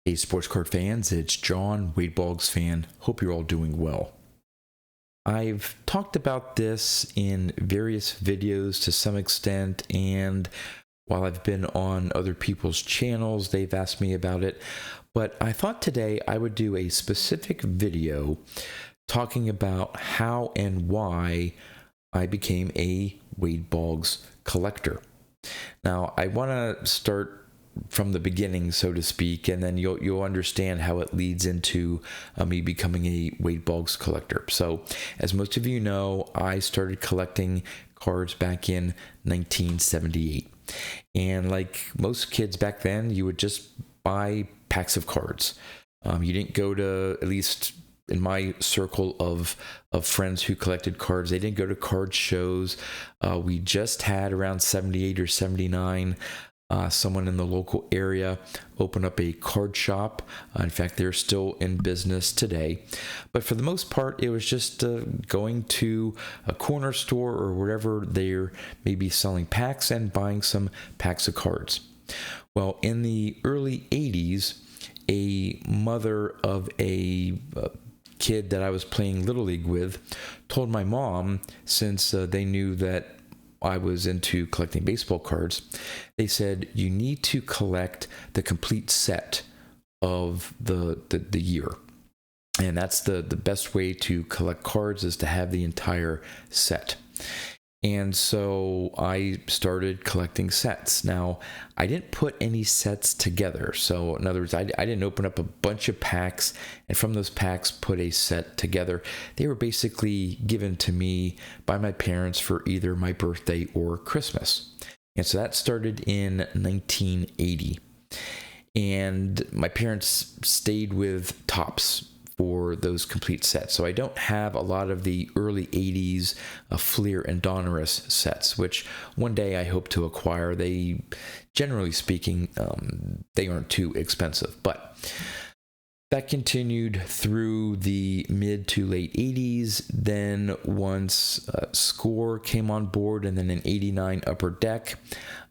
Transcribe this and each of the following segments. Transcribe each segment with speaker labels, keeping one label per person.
Speaker 1: Hey, sports card fans, it's John, Wade Boggs fan. Hope you're all doing well. I've talked about this in various videos to some extent, and while I've been on other people's channels, they've asked me about it. But I thought today I would do a specific video talking about how and why I became a Wade Boggs collector. Now, I want to start from the beginning, so to speak, and then you'll understand how it leads into me becoming a Wade Boggs collector. So, as most of you know, I started collecting cards back in 1978, and like most kids back then, you would just buy packs of cards. You didn't go to, at least in my circle of friends who collected cards, they didn't go to card shows. We just had around 78 or 79. Someone in the local area opened up a card shop. In fact, they're still in business today. But for the most part, it was just going to a corner store or wherever they're maybe selling packs and buying some packs of cards. Well, in the early 80s, a mother of a kid that I was playing Little League with told my mom, since they knew that I was into collecting baseball cards, they said, you need to collect the complete set of the year. And that's the best way to collect cards, is to have the entire set. And so I started collecting sets. Now, I didn't put any sets together. So in other words, I didn't open up a bunch of packs and from those packs put a set together. They were basically given to me by my parents for either my birthday or Christmas. And so that started in 1980. And my parents stayed with Topps for those complete sets. So I don't have a lot of the early 80s Fleer and Donruss sets, which one day I hope to acquire. They, generally speaking, they aren't too expensive. But that continued through the mid to late 80s. Then once Score came on board, and then in 89 Upper Deck.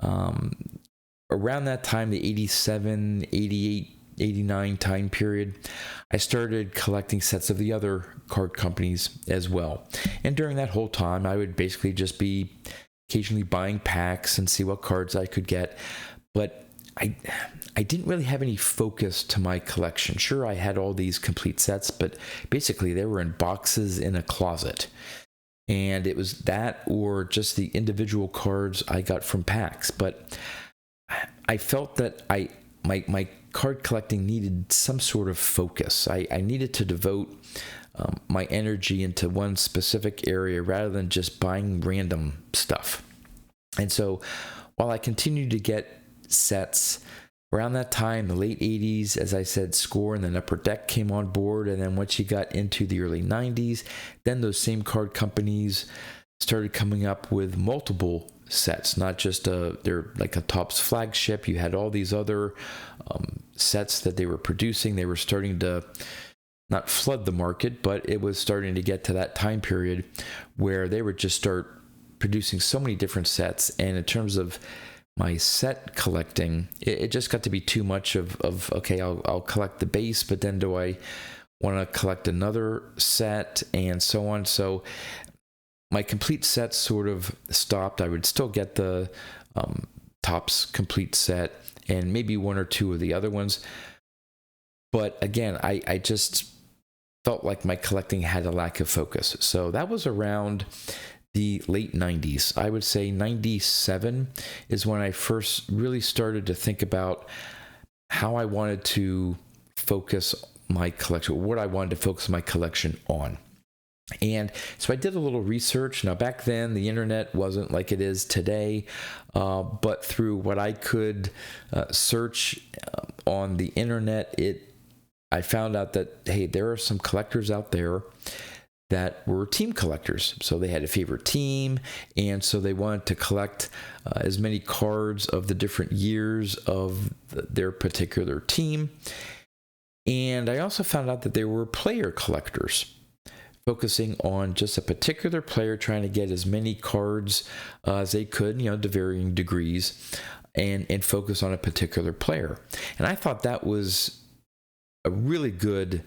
Speaker 1: Around that time, the 87, 88, 89 time period, I started collecting sets of the other card companies as well. And during that whole time, I would basically just be occasionally buying packs and see what cards I could get. But I didn't really have any focus to my collection. Sure, I had all these complete sets, but basically they were in boxes in a closet. And it was that or just the individual cards I got from packs. But I felt that my card collecting needed some sort of focus. I needed to devote my energy into one specific area rather than just buying random stuff. And so while I continued to get sets, around that time, the late 80s, as I said, Score and then Upper Deck came on board. And then once you got into the early 90s, then those same card companies started coming up with multiple sets, not just they're like a Topps flagship. You had all these other sets that they were producing. They were starting to not flood the market, but it was starting to get to that time period where they would just start producing so many different sets. And in terms of my set collecting, it just got to be too much of okay, I'll collect the base, but then do I want to collect another set and so on. So my complete set sort of stopped. I would still get the Topps complete set and maybe one or two of the other ones. But again, I just felt like my collecting had a lack of focus. So that was around the late 90s. I would say 97 is when I first really started to think about how I wanted to focus my collection, what I wanted to focus my collection on. And so I did a little research. Now, back then, the internet wasn't like it is today, but through what I could search on the internet, I found out that, hey, there are some collectors out there that were team collectors. So they had a favorite team, and so they wanted to collect as many cards of the different years of their particular team. And I also found out that there were player collectors, focusing on just a particular player, trying to get as many cards as they could, to varying degrees, and focus on a particular player. And I thought that was a really good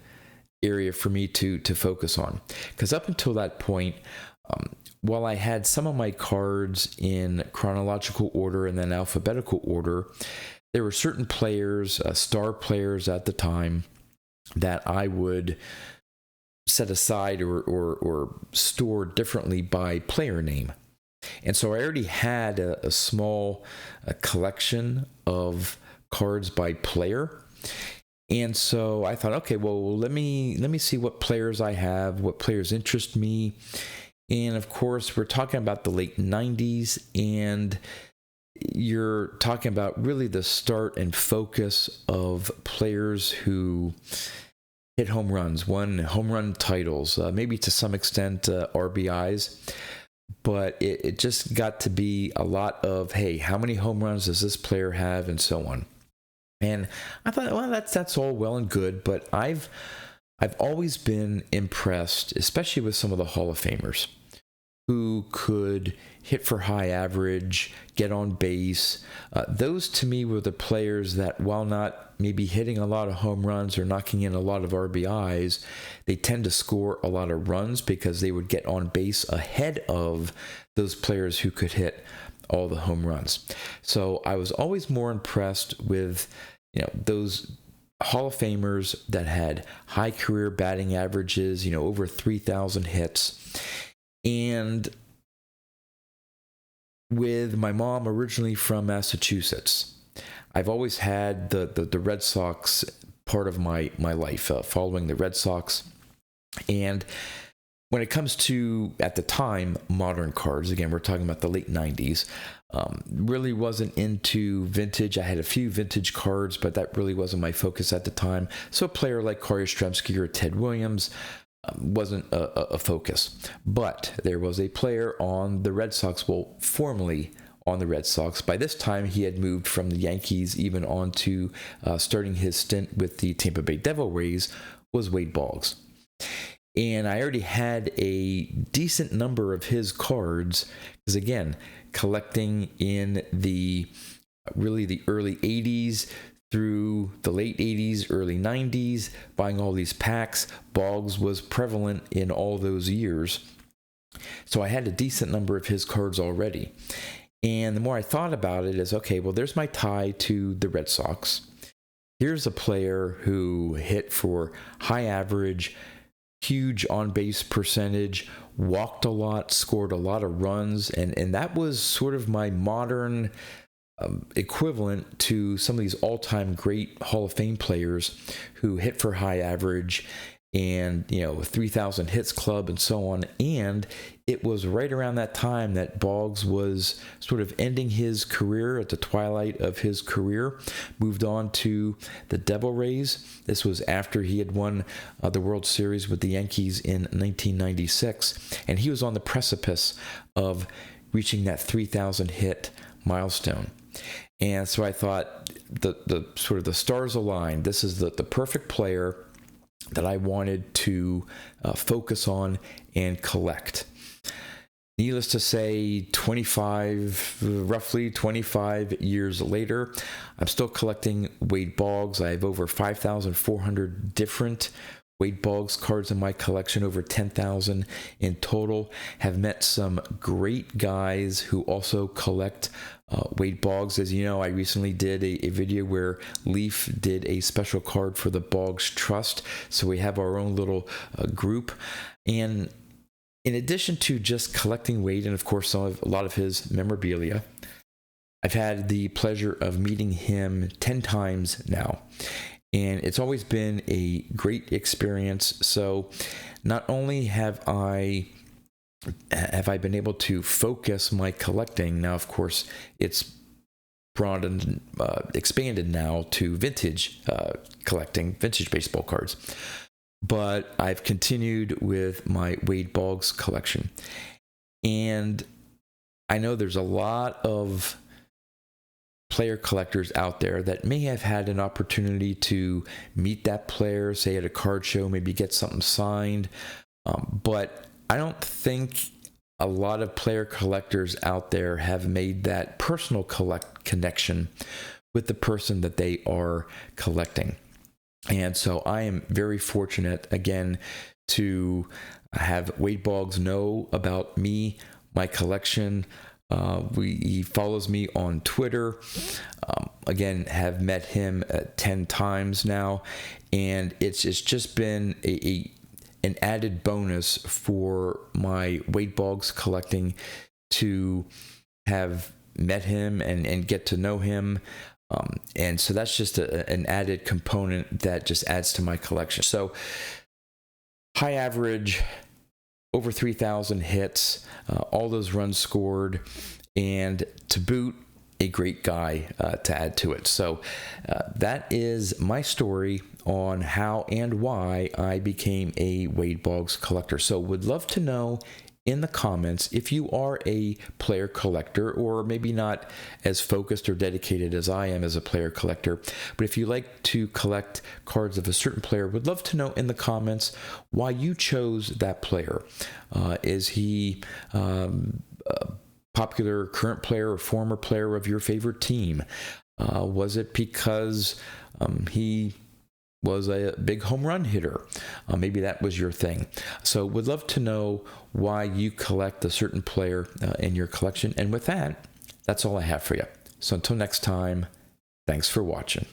Speaker 1: area for me to focus on, because up until that point, while I had some of my cards in chronological order and then alphabetical order, there were certain players, star players at the time, that I would set aside or store differently by player name. And so I already had a small collection of cards by player. And so I thought, okay, well, let me see what players I have, what players interest me. And of course, we're talking about the late 90s, and you're talking about really the start and focus of players who hit home runs, won home run titles, maybe to some extent RBIs. But it just got to be a lot of, hey, how many home runs does this player have, and so on. And I thought, well, that's all well and good, but I've always been impressed, especially with some of the Hall of Famers who could hit for high average, get on base. Those to me were the players that, while not maybe hitting a lot of home runs or knocking in a lot of RBIs, they tend to score a lot of runs because they would get on base ahead of those players who could hit all the home runs. So I was always more impressed with, those Hall of Famers that had high career batting averages, over 3,000 hits. And with my mom originally from Massachusetts, I've always had the Red Sox part of my life, following the Red Sox. And when it comes to, at the time, modern cards, again, we're talking about the late 90s, really wasn't into vintage. I had a few vintage cards, but that really wasn't my focus at the time. So a player like Corey Yastrzemski or Ted Williams wasn't a focus. But there was a player on the Red Sox, well, formerly on the Red Sox. By this time, he had moved from the Yankees even on to starting his stint with the Tampa Bay Devil Rays, was Wade Boggs. And I already had a decent number of his cards, because again, collecting in the early 80s through the late 80s, early 90s, buying all these packs. Boggs was prevalent in all those years. So I had a decent number of his cards already. And the more I thought about it is, okay, well, there's my tie to the Red Sox. Here's a player who hit for high average, huge on-base percentage, walked a lot, scored a lot of runs, and that was sort of my modern equivalent to some of these all-time great Hall of Fame players who hit for high average and, 3,000 hits club and so on. And it was right around that time that Boggs was sort of ending his career, at the twilight of his career, moved on to the Devil Rays. This was after he had won the World Series with the Yankees in 1996. And he was on the precipice of reaching that 3,000 hit milestone. And so I thought the sort of the stars aligned. This is the perfect player that I wanted to focus on and collect. Needless to say, roughly 25 years later, I'm still collecting Wade Boggs. I have over 5,400 different Wade Boggs cards in my collection, over 10,000 in total. Have met some great guys who also collect Wade Boggs. As you know, I recently did a video where Leaf did a special card for the Boggs Trust. So we have our own little group. And in addition to just collecting Wade and, of course, a lot of his memorabilia, I've had the pleasure of meeting him 10 times now. And it's always been a great experience. So not only have I been able to focus my collecting, now, of course, it's broadened, expanded now to vintage collecting, vintage baseball cards. But I've continued with my Wade Boggs collection. And I know there's a lot of player collectors out there that may have had an opportunity to meet that player, say at a card show, maybe get something signed. But I don't think a lot of player collectors out there have made that personal connection with the person that they are collecting. And so I am very fortunate, again, to have Wade Boggs know about me, my collection. He follows me on Twitter. Again, have met him 10 times now. And it's just been an added bonus for my Wade Boggs collecting to have met him and get to know him. And so that's just an added component that just adds to my collection. So high average, over 3,000 hits, all those runs scored, and to boot, a great guy to add to it. So that is my story on how and why I became a Wade Boggs collector. So would love to know in the comments if you are a player collector, or maybe not as focused or dedicated as I am as a player collector, but if you like to collect cards of a certain player, would love to know in the comments why you chose that player. Is he a popular current player or former player of your favorite team? Was it because he was a big home run hitter? Maybe that was your thing. So would love to know why you collect a certain player in your collection. And with that, that's all I have for you. So until next time, thanks for watching.